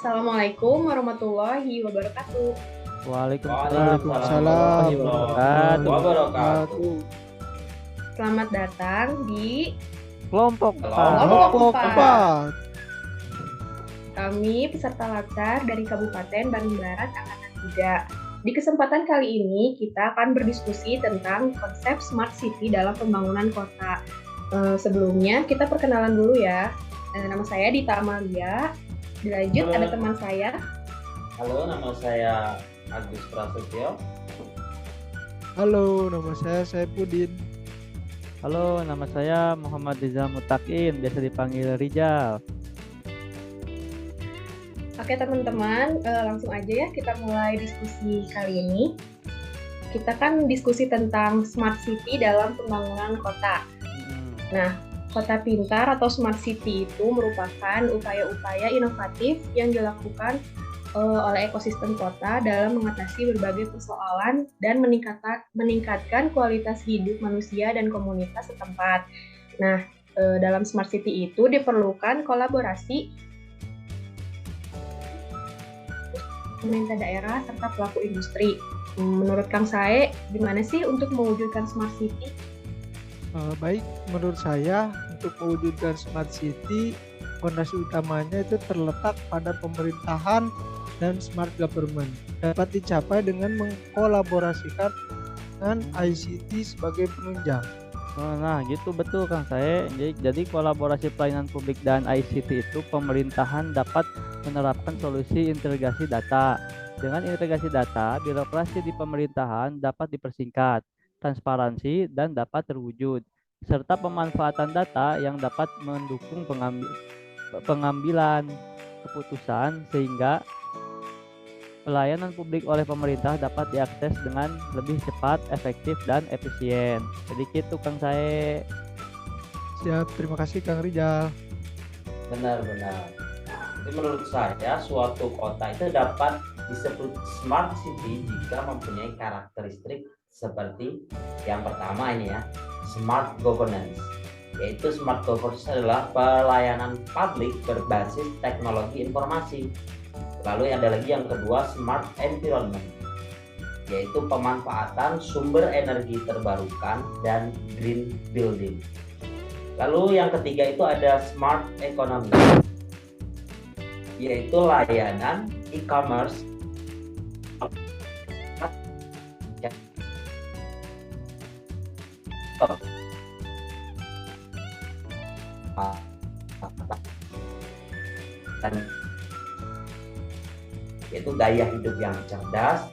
Assalamualaikum warahmatullahi wabarakatuh. Waalaikumsalam Waalaikumsalam warahmatullahi wabarakatuh. wabarakatuh. Selamat datang di Kelompok Kelompok Kelompok empat. 4. Kami peserta latar dari Kabupaten Bandung Barat Angkatan 3. Di kesempatan kali ini kita akan berdiskusi tentang konsep smart city dalam pembangunan kota. Sebelumnya kita perkenalan dulu ya. Nama saya Dita Amalia. Dilanjut Halo. ada teman saya. Halo, nama saya Agus Prasetyo. Halo, nama saya Saifuddin. Halo, nama saya Muhammad Rizal Mutakin, biasa dipanggil Rizal. Oke teman-teman, langsung aja ya kita mulai diskusi kali ini. Kita kan diskusi tentang smart city dalam pembangunan kota. Nah, kota pintar atau smart city itu merupakan upaya-upaya inovatif yang dilakukan oleh ekosistem kota dalam mengatasi berbagai persoalan dan meningkatkan kualitas hidup manusia dan komunitas setempat. Nah, dalam smart city itu diperlukan kolaborasi pemerintah daerah serta pelaku industri. Menurut Kang Sae, gimana sih untuk mewujudkan smart city? Baik, menurut saya untuk mewujudkan smart city, fondasi utamanya itu terletak pada pemerintahan dan smart government. Dapat dicapai dengan mengkolaborasikan dengan ICT sebagai penunjang. Nah, gitu betul Kang Sae. Jadi kolaborasi pelayanan publik dan ICT itu pemerintahan dapat menerapkan solusi integrasi data. Dengan integrasi data, birokrasi di pemerintahan dapat dipersingkat, transparansi dan dapat terwujud, serta pemanfaatan data yang dapat mendukung pengambilan keputusan sehingga pelayanan publik oleh pemerintah dapat diakses dengan lebih cepat, efektif, dan efisien. Jadi gitu Kang Sae. Siap, terima kasih Kang Rizal. Benar-benar. Jadi menurut saya suatu kota itu dapat disebut smart city jika mempunyai karakteristik seperti yang pertama ini ya, smart governance. Yaitu smart governance adalah pelayanan publik berbasis teknologi informasi. Lalu ada lagi yang kedua, smart environment, yaitu pemanfaatan sumber energi terbarukan dan green building. Lalu yang ketiga itu ada smart economy, yaitu layanan e-commerce yaitu gaya hidup yang cerdas,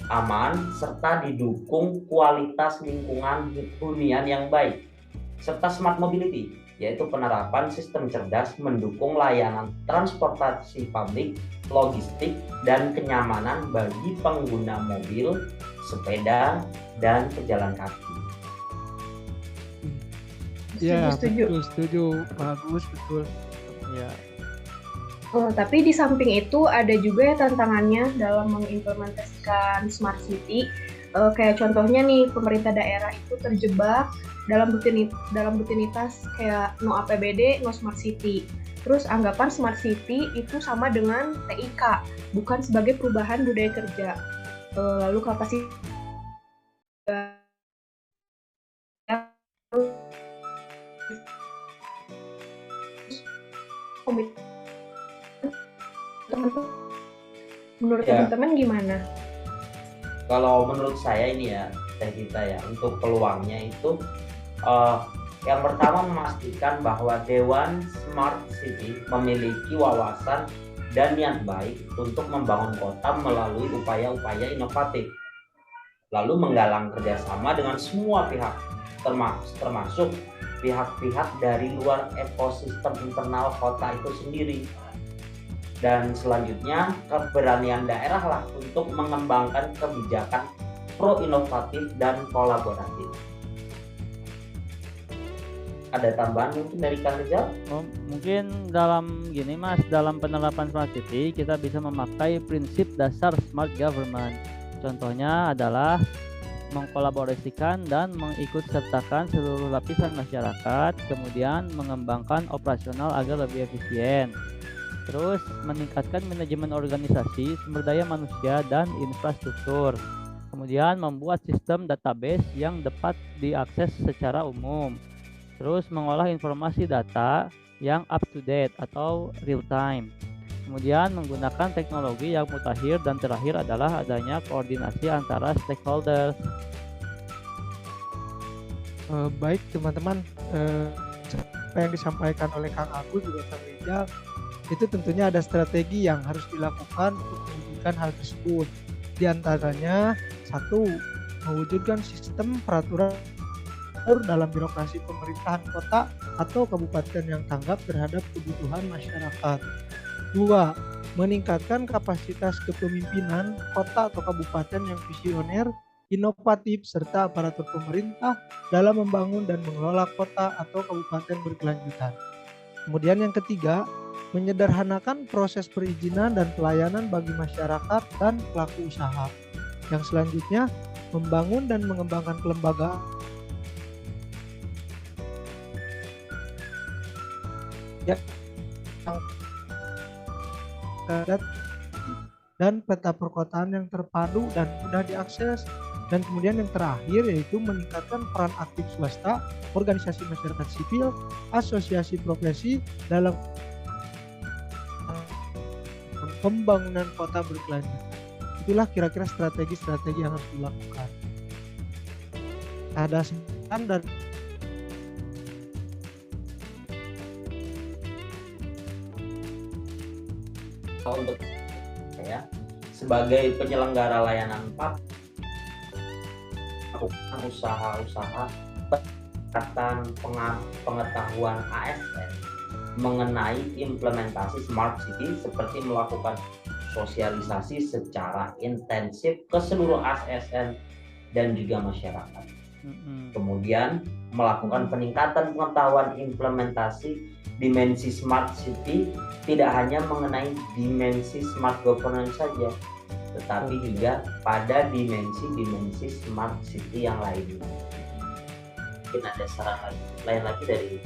aman, serta didukung kualitas lingkungan hunian yang baik, serta smart mobility, yaitu penerapan sistem cerdas mendukung layanan transportasi publik, logistik, dan kenyamanan bagi pengguna mobil, sepeda, dan pejalan kaki. Ya, Setuju. setuju. Bagus, betul. Ya, Tapi di samping itu ada juga ya tantangannya dalam mengimplementasikan smart city. Kayak contohnya nih, pemerintah daerah itu terjebak dalam rutinitas kayak no APBD, no smart city. Terus anggapan smart city itu sama dengan TIK, bukan sebagai perubahan budaya kerja. Lalu kapasitas menurut Ya. teman-teman gimana? Kalau menurut saya ini ya, Teh Gita ya, untuk peluangnya itu yang pertama memastikan bahwa Dewan Smart City memiliki wawasan dan niat baik untuk membangun kota melalui upaya-upaya inovatif. Lalu menggalang kerjasama dengan semua pihak, termasuk pihak-pihak dari luar ekosistem internal kota itu sendiri. Dan selanjutnya keberanian daerah lah untuk mengembangkan kebijakan pro-inovatif dan kolaboratif. Ada tambahan mungkin dari Kang Rizal? mungkin dalam gini Mas, dalam penerapan smart city kita bisa memakai prinsip dasar smart government. Contohnya adalah mengkolaborasikan dan mengikutsertakan seluruh lapisan masyarakat, kemudian mengembangkan operasional agar lebih efisien. Terus meningkatkan manajemen organisasi, sumber daya manusia, dan infrastruktur. Kemudian membuat sistem database yang dapat diakses secara umum. Terus mengolah informasi data yang up to date atau real time. Kemudian menggunakan teknologi yang mutakhir, dan terakhir adalah adanya koordinasi antara stakeholders. Baik teman-teman, apa yang disampaikan oleh Kang Agus juga Kang Rijal, itu tentunya ada strategi yang harus dilakukan untuk mewujudkan hal tersebut. Di antaranya, 1. Mewujudkan sistem peraturan dalam birokrasi pemerintahan kota atau kabupaten yang tanggap terhadap kebutuhan masyarakat. 2. Meningkatkan kapasitas kepemimpinan kota atau kabupaten yang visioner, inovatif, serta aparatur pemerintah dalam membangun dan mengelola kota atau kabupaten berkelanjutan. Kemudian yang ketiga, menyederhanakan proses perizinan dan pelayanan bagi masyarakat dan pelaku usaha. Yang selanjutnya, membangun dan mengembangkan kelembagaan dan peta perkotaan yang terpadu dan mudah diakses. Dan kemudian yang terakhir yaitu meningkatkan peran aktif swasta, organisasi masyarakat sipil, asosiasi profesi dalam pembangunan kota berkelanjutan. Itulah kira-kira strategi-strategi yang harus dilakukan. Ada standar untuk ya sebagai penyelenggara layanan PAP, melakukan usaha-usaha pengetahuan ASN mengenai implementasi Smart City, seperti melakukan sosialisasi secara intensif ke seluruh ASN dan juga masyarakat. Kemudian melakukan peningkatan pengetahuan implementasi dimensi Smart City, tidak hanya mengenai dimensi Smart Governance saja, tetapi juga pada dimensi-dimensi Smart City yang lainnya. Mungkin ada saran lain lagi dari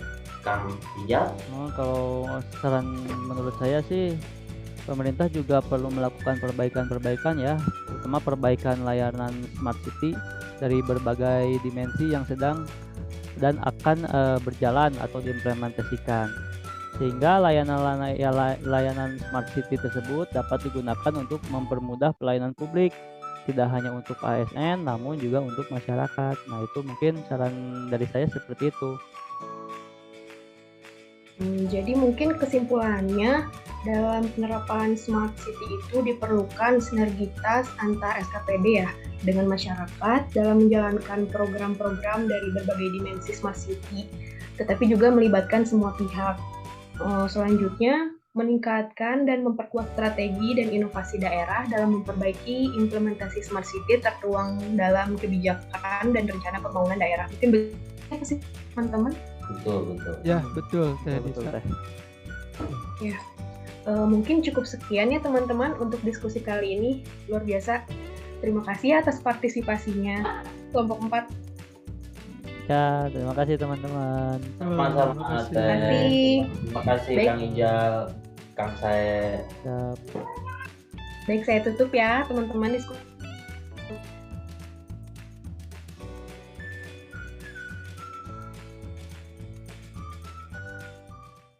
Kang Rijal? Kalau saran menurut saya sih, pemerintah juga perlu melakukan perbaikan-perbaikan ya, terutama perbaikan layanan Smart City dari berbagai dimensi yang sedang dan akan berjalan atau diimplementasikan, sehingga layanan Smart City tersebut dapat digunakan untuk mempermudah pelayanan publik, tidak hanya untuk ASN namun juga untuk masyarakat. Nah, itu mungkin saran dari saya seperti itu. Jadi mungkin kesimpulannya, dalam penerapan Smart City itu diperlukan sinergitas antar SKPD ya dengan masyarakat dalam menjalankan program-program dari berbagai dimensi Smart City, tetapi juga melibatkan semua pihak. Selanjutnya, meningkatkan dan memperkuat strategi dan inovasi daerah dalam memperbaiki implementasi Smart City tertuang dalam kebijakan dan rencana pembangunan daerah. Mungkin begitu sih teman-teman. Betul. ya betul. Ya, mungkin cukup sekian ya teman-teman untuk diskusi kali ini. Luar biasa. Terima kasih atas partisipasinya kelompok 4. Ya, terima kasih teman-teman. Sama-sama. Terima kasih Baik. Kang Ijal, Kang Sae. Siap. Baik, saya tutup ya teman-teman diskusi